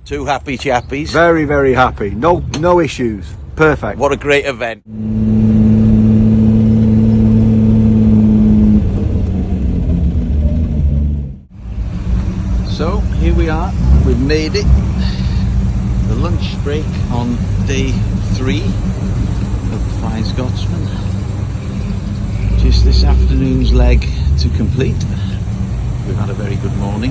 Two happy chappies. Very, very happy. No issues. Perfect. What a great event. So here we are, we've made it. The lunch break on day 3 of the Flying Scotsman. Just this afternoon's leg to complete. We've had a very good morning.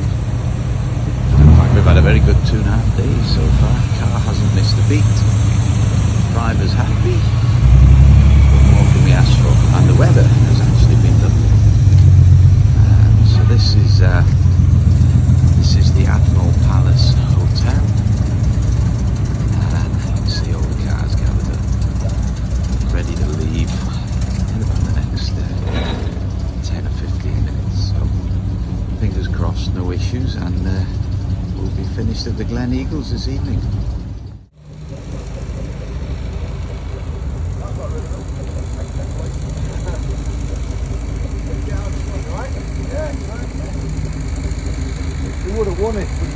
In fact, we've had a very good 2.5 days so far. Car hasn't missed a beat. Driver's happy. What more can we ask for? And the weather has actually been lovely. So this is the Admiral Palace Hotel. And you can see all the cars gathered up, ready to leave in about the next 10 or 15 minutes. So fingers crossed, no issues, and we'll be finished at the Glen Eagles this evening. We would have won if we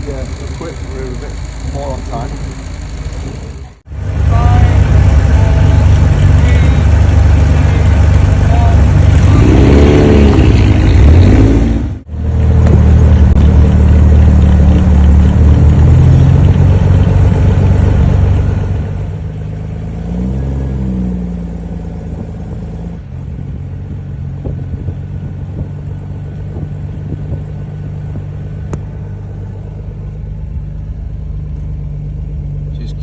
quit. We were a bit more on time.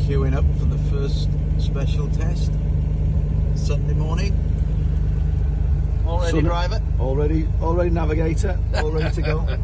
Queuing up for the first special test Sunday morning. All ready, driver? All ready navigator, all ready to go.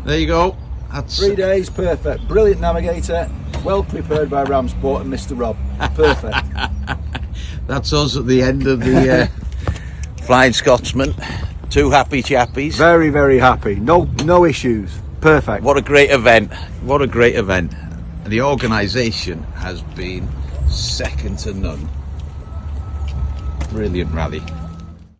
There you go. That's 3 days, perfect. Brilliant navigator, well prepared by Ramsport and Mr. Rob. Perfect. That's us at the end of the Flying Scotsman. Two happy chappies. Very, very happy. No issues. Perfect. What a great event. What a great event. The organisation has been second to none. Brilliant rally.